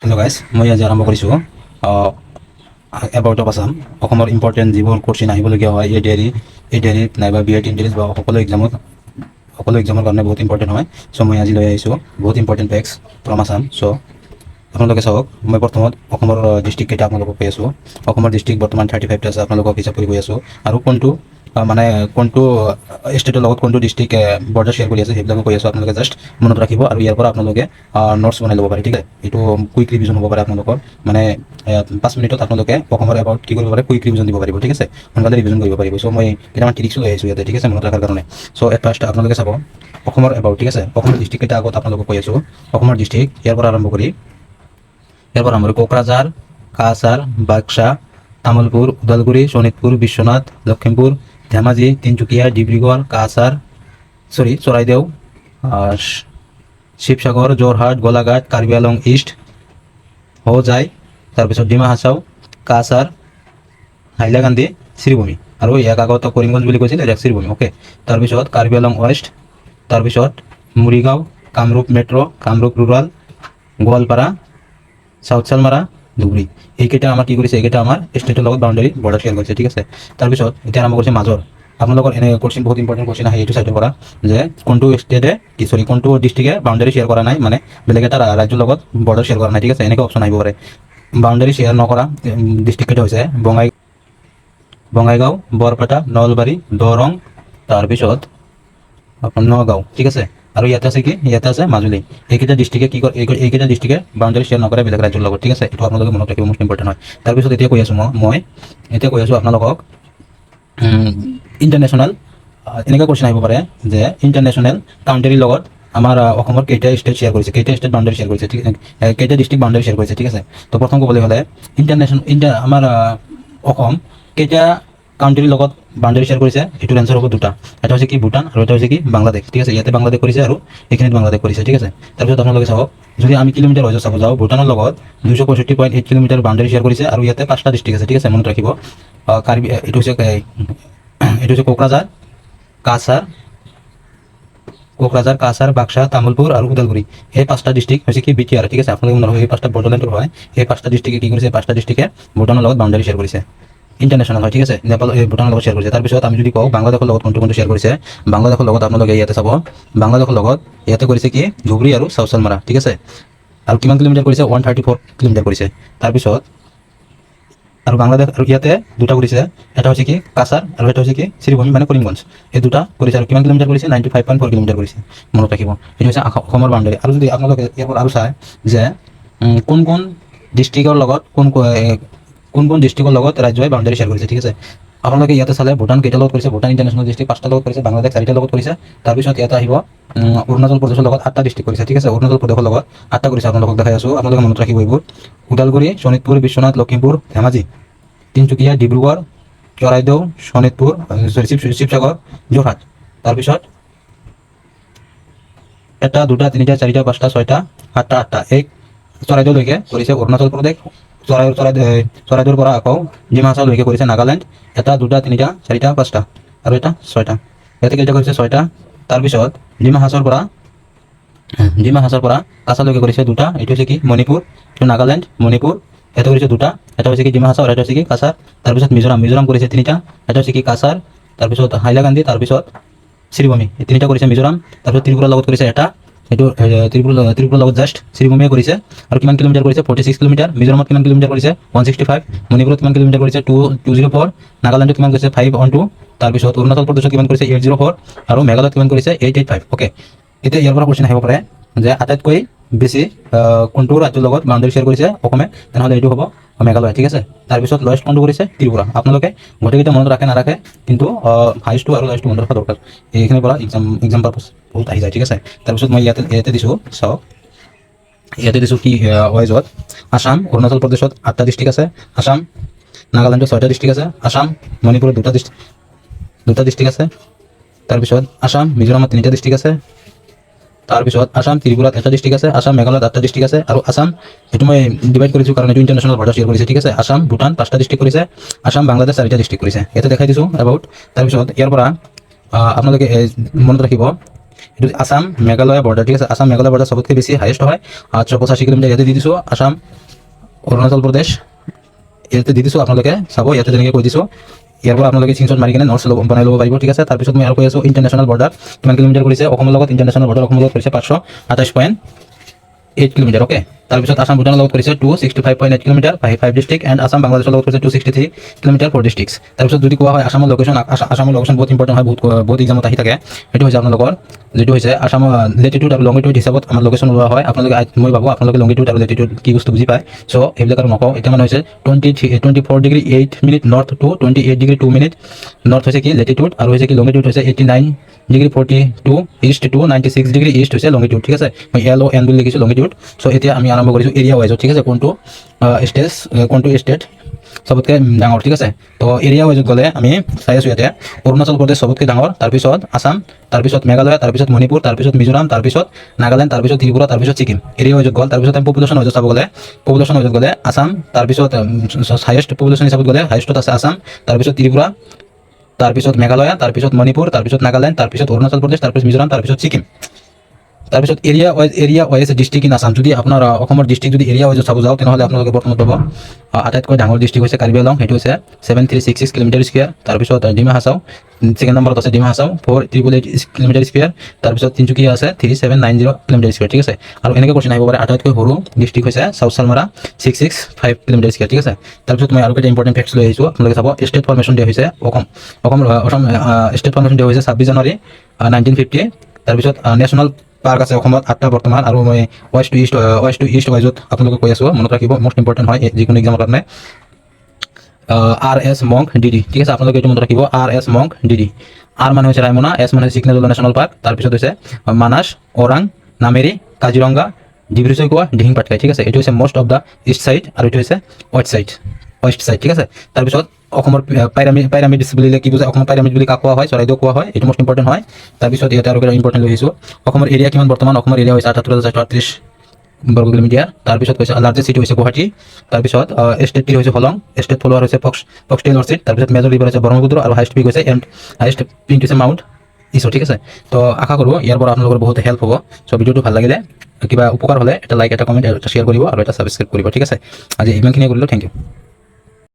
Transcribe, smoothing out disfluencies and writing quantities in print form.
Hello' guys, মই আজি আৰম্ভ কৰিছোঁ এবাউট অফ আছাম। অসমৰ ইম্পৰ্টেণ্ট যিবোৰ কোৱেশ্যন আহিবলগীয়া হয় এডিআৰিত নাইবা বি এড ইণ্টেলিজেন্স বা সকলো এক্সামৰ কাৰণে বহুত ইম্পৰ্টেণ্ট হয়। চ' মই আজি লৈ আহিছোঁ বহুত ইম্পৰ্টেণ্ট ফেক্টছ ফ্ৰম আছাম। চ' আপোনালোকে চাওক, মই প্ৰথমত অসমৰ ডিষ্ট্ৰিক্ট কেইটা আপোনালোকক কৈ আছোঁ। অসমৰ ডিষ্ট্ৰিক্ট বৰ্তমান 35টা আছে, আপোনালোকক হিচাপ কৰি কৈ আছোঁ। আৰু কোনটো ষ্টেটৰ লগত কোনটো ডিষ্ট্ৰিক্ট বৰ্ডাৰ শ্বেয়াৰ কৰি আছে সেইবিলাকো কৈ আছোঁ। আপোনালোকে জাষ্ট মনত ৰাখিব আৰু ইয়াৰ পৰা আপোনালোকে নোটছ বনাই ল'ব পাৰে। ঠিক আছে, এইটো কুইক ৰিভিজন হ'ব পাৰে আপোনালোকৰ, মানে 5 মিনিটত আপোনালোকে অসমৰ এবাউট কি কৰিব পাৰে, কুইক ৰিভিজন দিব পাৰিব। ঠিক আছে, সোনকালে ৰিভিজন কৰিব পাৰিব। চ' মই কেইটামান ট্ৰিক্স লৈ আহিছোঁ ইয়াতে, ঠিক আছে, মনত ৰখাৰ কাৰণে। চ' এট ফাৰ্ষ্ট আপোনালোকে চাব অসমৰ এবাউট। ঠিক আছে, অসমৰ ডিষ্ট্ৰিক্ট কেইটা আগত আপোনালোকক কৈ আছোঁ। অসমৰ ডিষ্ট্ৰিক্ট ইয়াৰ পৰা আৰম্ভ কৰি কোকৰাঝাৰ, কাছাৰ, বাক্সা, তামুলপুৰ, ওদালগুৰি, শোণিতপুৰ, বিশ্বনাথ, লখিমপুৰ, ধেমাজি, তিনচুকীয়া, ডিব্ৰুগড়, চৰাইদেউ, শিৱসাগৰ, যোৰহাট, গোলাঘাট, কাৰ্বি আংলং ইষ্ট, হোজাই, তাৰপিছত ডিমা হাছাও, কাছাৰ, হাইলাকান্দি, শ্ৰীভূমি, আৰু ইয়াক আগত কৰিমগঞ্জ বুলি কৈছিল, ইয়াক শ্ৰীভূমি। অ'কে, তাৰপিছত কাৰ্বি আংলং ৱেষ্ট, তাৰপিছত Morigaon, Kamrup metro', Kamrup rural, Goalpara, south Salmara, Dhubri. এইকেইটা আমাৰ কি কৰিছে, এইকেইটা আমাৰ ষ্টেটৰ লগত বাউণ্ডাৰী বৰ্ডাৰ শ্বেয়াৰ কৰিছে। ঠিক আছে, তাৰপিছত এতিয়া আৰম্ভ কৰিছে মাজৰ। আপোনালোকৰ এনে কোৱেশ্যন, বহুত ইম্পৰ্টেণ্ট কোৱেশ্যন আহে এইটো চাইডৰ পৰা, যে কোনটো ডিষ্ট্ৰিক্টে বাউণ্ডাৰী শ্বেয়াৰ কৰা নাই, মানে বেলেগ এটা ৰাজ্যৰ লগত বৰ্ডাৰ শ্বেয়াৰ কৰা নাই। ঠিক আছে, এনেকৈ অপশ্যন আহিব পাৰে। বাউণ্ডাৰী শ্বেয়াৰ নকৰা ডিষ্ট্ৰিক্ট কেইটা হৈছে বঙাইগাঁও, বৰপেটা, নলবাৰী, দৰং, তাৰপিছত আপোনাৰ নগাঁও। ঠিক আছে, আৰু ইয়াতে আছে কি, ইয়াতে আছে মাজুলী। এইকেইটা ডিষ্ট্ৰিক্টে কি কৰে, এইকেইটা ডিষ্ট্ৰিক্টে বাউণ্ডাৰী শ্বেয়াৰ নকৰে বেলেগ ৰাজ্যৰ লগত। ঠিক আছে, এইটো আপোনালোকে মনত ৰাখিব, মোষ্ট ইম্পৰ্টেণ্ট হয়। তাৰপিছত এতিয়া কৈ আছোঁ আপোনালোকক ইণ্টাৰনেশ্যনেল, এনেকুৱা কোৱেশ্যন আহিব পাৰে যে ইণ্টাৰনেশ্যনেল কাউণ্ট্ৰিৰ লগত আমাৰ অসমৰ কেইটা ষ্টেট শ্বেয়াৰ কৰিছে, কেইটা ষ্টেট বাউণ্ডাৰী শ্বেয়াৰ কৰিছে, কেইটা ডিষ্ট্ৰিক্ট বাউণ্ডাৰী শ্বেয়াৰ কৰিছে। ঠিক আছে, তো প্ৰথম ক'বলৈ হ'লে আমাৰ অসম কেইটা কাউণ্ট্ৰিৰ লগত বাউণ্ডাৰী শ্বেয়াৰ কৰিছে, এইটোৰ এনচাৰ হ'ব দুটা। এটা হৈছে কি ভূটান, আৰু এটা হৈছে কি বাংলাদেশ। ঠিক আছে, ইয়াতে বাংলাদেশ কৰিছে আৰু এইখিনিত বাংলাদেশ কৰিছে। ঠিক আছে, তাৰপিছত আপোনালোকে চাওক, যদি আমি কিলোমিটাৰ ৱাইজত চাব যাওঁ, ভূটানৰ লগত 265.8 কিলোমিটাৰ বাউণ্ডাৰী শ্বেয়াৰ কৰিছে, আৰু ইয়াতে 5টা ডিষ্ট্ৰিক্ট আছে। ঠিক আছে, মনত ৰাখিব। এইটো হৈছে কোকৰাঝাৰ, বাক্সা, তামুলপুৰ আৰু ওদালগুৰি। এই 5টা ডিষ্ট্ৰিক্ট হৈছে কি বিটিআৰ। ঠিক আছে, আপোনালোকে মনত ৰাখিব, এই 5টা বড়োলেণ্ডৰ হয়। এই 5টা ডিষ্ট্ৰিক্টে কি কৰিছে, 5টা ডিষ্ট্ৰিক্টে ভূটানৰ লগত বাউণ্ডাৰী শ্বেয়াৰ কৰিছে, ইণ্টাৰনেশ্যনেল হয়। ঠিক আছে, ভূটানৰ লগত শ্বেয়াৰ কৰিছে। তাৰপিছত আমি যদি কওঁ বাংলাদেশৰ লগত কোনটো শ্বেয়াৰ কৰিছে, বাংলাদেশৰ লগত আপোনালোকে ইয়াতে চাব, বাংলাদেশৰ লগত ইয়াতে কৰিছে কি ধুবুৰী আৰু চাউথ চালমাৰা। ঠিক আছে, আৰু কিমান কিলোমিটাৰ কৰিছে, 134 কিলোমিটাৰ কৰিছে। তাৰপিছত আৰু বাংলাদেশ আৰু ইয়াতে দুটা কৰিছে, এটা হৈছে কি কাছাৰ আৰু এটা হৈছে কি শ্ৰীভূমি, মানে কৰিমগঞ্জ। এই দুটা কৰিছে আৰু কিমান কিলোমিটাৰ কৰিছে, 95.4 কিলোমিটাৰ কৰিছে। মনত ৰাখিব, এইটো হৈছে অসমৰ বাউণ্ডাৰী। আৰু যদি আপোনালোকে ইয়াৰ পৰা আৰু চায় যে কোন কোন ডিষ্ট্ৰিক্টৰ লগত কোন ডিষ্ট্ৰিক্টৰ লগত ৰাজ্যই বাউণ্ডাৰী শ্বেয়াৰ কৰিছে। ঠিক আছে, আপোনালোকে ইয়াতে চালে ভূটান কেইটা লগত কৰিছে, ভূটান ইণ্টাৰনেশ্যনেল ডিষ্ট্ৰিক্ট 5টা লগত কৰিছে, বাংলাদেশ 4টা লগত কৰিছে। তাৰপিছত ইয়াতে আহিব অৰুণাচল প্ৰদেশৰ লগত 8টা ডিষ্ট্ৰিক্ট কৰিছে। ঠিক আছে, অৰুণাচল প্ৰদেশৰ লগত 8টা কৰিছে, আপোনালোকক দেখাই আছোঁ, আপোনালোকে মনত ৰাখিব এইবোৰ। ওদালগুৰি, শোণিতপুৰ, বিশ্বনাথ, লখিমপুৰ, ধেমাজি, তিনচুকীয়া, ডিব্ৰুগড়, চৰাইদেউ, শোণিতপুৰ, শিৱসাগৰ, যোৰহাট। তাৰপিছত 1, 2, 3, 4, 5, 6, 7, 8 এই চৰাইদেউলৈকে কৰিছে অৰুণাচল প্ৰদেশ। চৰাইদেউৰ পৰা আকৌ ডিমা হাছাওলৈকে কৰিছে নাগালেণ্ড। 1, 2, 3, 4, 5 আৰু এটা 6টা। ইয়াতে কেইটা কৰিছে, 6টা। তাৰপিছত ডিমা হাছাওৰ পৰা কাছাৰলৈকে কৰিছে 2টা। এইটো হৈছে কি মণিপুৰ, এইটো নাগালেণ্ড, মণিপুৰ। এটা কৰিছে 2টা, এটা হৈছে কি ডিমা হাছাও আৰু এটা হৈছে কি কাছাৰ। তাৰপিছত মিজোৰাম কৰিছে 3টা, এটা হৈছে কি কাছাৰ, তাৰপিছত হাইলাকান্দি, তাৰপিছত শ্ৰীভূমি। এই 3টা কৰিছে মিজোৰাম। তাৰপিছত ত্ৰিপুৰাৰ লগত কৰিছে এটা, এইটো ত্ৰিপুৰাৰ লগত জাষ্ট শ্ৰীভূমিয়ে কৰিছে। আৰু কিমান কিলোমিটাৰ কৰিছে, 46 কিলোমিটাৰ। মিজোৰামত কিমান কিলোমিটাৰ কৰিছে, 165। মণিপুৰত কিমান কিলোমিটাৰ কৰিছে, 204। নাগালেণ্ডত কিমান কৰিছে, 512। তাৰপিছত অৰুণাচল প্ৰদেশত কিমান কৰিছে, 804। আৰু মেঘালয়ত কিমান কৰিছে, 885। অ'কে, এতিয়া ইয়াৰ পৰা কোৱেশ্যন আহিব পাৰে যে আটাইতকৈ বেছি কোনটো ৰাজ্যৰ লগত বাউণ্ডাৰী শ্বেয়াৰ কৰিছে অসমে, তেনেহ'লে এইটো হ'ব মেঘালয়। ঠিক আছে, তাৰপিছত লয়েষ্ট কোনটো কৰিছে, ত্ৰিপুৰা। আপোনালোকে গোটেইকেইটা মনত নাৰাখে, কিন্তু হাইষ্টটো আৰু লয়েষ্টটো মনত ৰখা দৰকাৰ। এইখিনিৰ পৰা এক্সাম পাৰপাছ বহুত আহি যায়। ঠিক আছে, তাৰপিছত মই ইয়াতে দিছোঁ, চাওক ইয়াতে দিছোঁ কি ৱাইজত আসাম, অৰুণাচল প্ৰদেশত 8টা ডিষ্ট্ৰিক্ট আছে, আসাম। নাগালেণ্ডত 6টা ডিষ্ট্ৰিক্ট আছে, আসাম। মণিপুৰত 2টা ডিষ্ট্ৰিক্ট আছে। তাৰপিছত আসাম, মিজোৰামত 3টা ডিষ্ট্ৰিক্ট আছে। তাৰপিছত আসাম, ত্ৰিপুৰাত 1টা ডিষ্ট্ৰিক্ট আছে, আসাম মেঘালয়ত 8টা ডিষ্ট্ৰিক্ট আছে। আৰু আসাম এইটো মই ডিভাইড কৰিছোঁ কাৰণ এইটো ইণ্টাৰনেশ্যনেল বৰ্ডাৰ শ্বেয়াৰ কৰিছে। ঠিক আছে, আসাম ভূটান 5টা ডিষ্ট্ৰিক্ট কৰিছে, আসাম বাংলাদেশ 4টা ডিষ্ট্ৰিক্ট কৰিছে। ইয়াতে দেখাই দিছোঁ এবাউট। তাৰপিছত ইয়াৰ পৰা আপোনালোকে মনত ৰাখিব, এইটো আসাম মেঘালয় বৰ্ডাৰ, ঠিক আছে। আসাম মেঘালয় বৰ্ডাৰ সবতকৈ বেছি হাইয়েষ্ট হয়। 85 কিলোমিটাৰ ইয়াতে দি দিছোঁ। আসাম অৰুণাচল প্ৰদেশ ইয়াতে দি দিছোঁ, আপোনালোকে চাব ইয়াতে যেনেকৈ কৈ দিছোঁ। ইয়াৰ পৰা আপোনালোকে স্ক্ৰীনশ্বট মাৰি কিনে নোটছ বনাই ল'ব পাৰিব, ঠিক আছে। তাৰপিছত মই আৰু কৈ আছোঁ ইণ্টাৰনেশ্যনেল বৰ্ডাৰ কিমান কিলোমিটাৰ কৰিছে অসমৰ লগত। ইণ্টাৰনেশ্যনেল বৰ্ডাৰ অসমৰ লগত কৰিছে 528.8 কিলোমিটাৰ, অ'কে। তাৰপিছত আসাম ভূটানৰ লগত কৰিছে 265.8 কিলোমিটাৰ 5 ডিষ্ট্ৰিক্ট, এণ্ড আসাম বাংলাদেশৰ লগত কৰিছে 263 কিলোমিটাৰ 4 ডিষ্ট্ৰিক্টছ। তাৰপিছত যদি কোৱা হয় আসামৰ লোকেশ্যন বহুত ইম্পৰ্টেণ্ট হয়, বহুত এক্সামত আহি থাকে। সেইটো হৈছে আপোনালোকৰ যিটো হৈছে আসামৰ লেটিটিউড আৰু লংগিটিউড হিচাপত আমাৰ লোকেশ্যন লোৱা হয়। আপোনালোকে মই ভাবোঁ আপোনালোকে লংগিটিউড আৰু লেটিটিউড কি বস্তু বুজি পায়। চ' সেইবিলাক আৰু নকওঁ। এতিয়া মানে হৈছে 24 degree 8 minute north to 28 degree 2 minute north হৈছে কি লেটিটিউড, আৰু হৈছে কি লংগিটিউড হৈছে 89 degree 42 east to 96 degree east হৈছে লংগিটিউড, ঠিক আছে। মই LON বুলি লিখিছোঁ লংগিটিউড। চ' এতিয়া আমি আৰম্ভ কৰিছোঁ এৰিয়া ৱাইজত, ঠিক আছে। কোনটো ষ্টেট সবতকৈ ডাঙৰ, ঠিক আছে। তো এৰিয়া ৱাইজত গ'লে আমি চাই আছোঁ ইয়াতে অৰুণাচল প্ৰদেশ সবতকৈ ডাঙৰ, তাৰপিছত আসাম, তাৰপিছত মেঘালয়, তাৰপিছত মণিপুৰ, তাৰপিছত মিজোৰাম, তাৰপিছত নাগালেণ্ড, তাৰপিছত ত্ৰিপুৰা, তাৰপিছত ছিকিম। এৰিয়া ৱাইজত গ'ল। তাৰপিছত আমি পপুলেশ্যন ৱাইজত চাব গ'লে আসাম, তাৰপিছত হাইয়েষ্ট পপুলেশ্যন হিচাপত গ'লে হাইয়েষ্টত আছে আসাম, তাৰপিছত ত্ৰিপুৰা, তাৰপিছত মেঘালয়, তাৰপিছত মণিপুৰ, তাৰপিছত নাগালেণ্ড, তাৰপিছত অৰুণাচল প্ৰদেশ, তাৰপিছত মিজোৰাম, তাৰপিছত ছিকিম। তাৰপিছত area wise district in Assam. যদি আপোনাৰ অসমৰ ডিষ্ট্ৰিক্ট যদি এৰিয়া ৱাইজত চাব যাওঁ তেনেহ'লে আপোনালোকে প্ৰথমত পাব আটাইতকৈ ডাঙৰ ডিষ্ট্ৰিক্ট হৈছে কাৰ্বি আংলং, সেইটো হৈছে 7366 কিলোমিটাৰ স্কুৱেৰ। তাৰপিছত ডিমা হাছাও ছেকেণ্ড নম্বৰত আছে, ডিমা হাছাও 4888 কিলোমিটাৰ স্কুৱেৰ। তাৰপিছত তিনিচুকীয়া আছে 3790 কিলোমিটাৰ স্কুৱেৰ, ঠিক আছে। আৰু এনেকৈ কোৱেশ্যন আহিব পাৰে আটাইতকৈ সৰু ডিষ্ট্ৰিক্ট হৈছে চাউথ চালমাৰা 665 কিলোমিটাৰ স্কুৱেৰ, ঠিক আছে। তাৰপিছত মই আৰু এটা ইম্পৰ্টেণ্ট ফেক্টছ লৈ আহিছোঁ, আপোনালোকে চাব ষ্টেট ফৰ্মেশ্যন দিয়া হৈছে অসম ষ্টেট ফৰ্মেশ্যন দিয়া হৈছে 26 জানুৱাৰী 1950। তাৰপিছত নেশ্যনেল পাৰ্ক আছে অসমত 8টা বৰ্তমান, আৰু মই ৱেষ্ট টু ইষ্ট ৱাইজত আপোনালোকে কৈ আছোঁ, মনত ৰাখিব মোষ্ট ইম্পৰ্টেণ্ট হয় যিকোনো এক্সামৰ কাৰণে। RS মংক DD, ঠিক আছে। আপোনালোকে এইটো মনত ৰাখিব RS মংক DD। R মানে হৈছে ৰায়মনা, S মানে হৈছে চিকনাজুলি নেশ্যনেল পাৰ্ক, তাৰপিছত হৈছে মানাস, ওৰাং, নামেৰি, কাজিৰঙা, ডিব্ৰু চৈখোৱা, দিহিং পাটকাই, ঠিক আছে। এইটো হৈছে most of the east side, আৰু এইটো হৈছে ৱেষ্ট ছাইড, ঠিক আছে। তাৰপিছত অসমৰ পাইৰামিডছ বুলিলে কি বুজায়, অসমৰ পাইৰামিড বুলি কাক কোৱা হয়, চৰাইদেউ কোৱা হয়, এইটো মষ্ট ইম্পৰ্টেণ্ট হয়। তাৰপিছত ইয়াতে আৰু ইম্পৰ্টেণ্ট লৈ আহিছোঁ অসমৰ এৰিয়া কিমান বৰ্তমান। অসমৰ এৰিয়া হৈছে 78,438 বৰ্গ কিলোমিটাৰ। তাৰপিছত হৈছে লাৰ্জেষ্ট চিটি হৈছে গুৱাহাটী। তাৰপিছত ষ্টেট টি হৈছে হলং, ষ্টেট ফলোৱাৰ হৈছে ফক্সটেইল অৰ্চিড, তাৰপিছত মেজৰ ৰিভাৰ হৈছে ব্ৰহ্মপুত্ৰ, আৰু হাইষ্ট পিক হৈছে হাইষ্ট পিক হৈছে মাউণ্ট ইছো, ঠিক আছে। তো আশা কৰোঁ ইয়াৰ পৰা আপোনালোকৰ বহুত হেল্প হ'ব। চ' ভিডিঅ'টো ভাল লাগিলে, কিবা উপকাৰ হ'লে এটা লাইক, এটা কমেণ্ট, এটা শ্বেয়াৰ কৰিব, আৰু এটা ছাবস্ক্ৰাইব কৰিব, ঠিক আছে। আজি ইমানখিনিয়ে কৰিলোঁ, থেংক ইউ।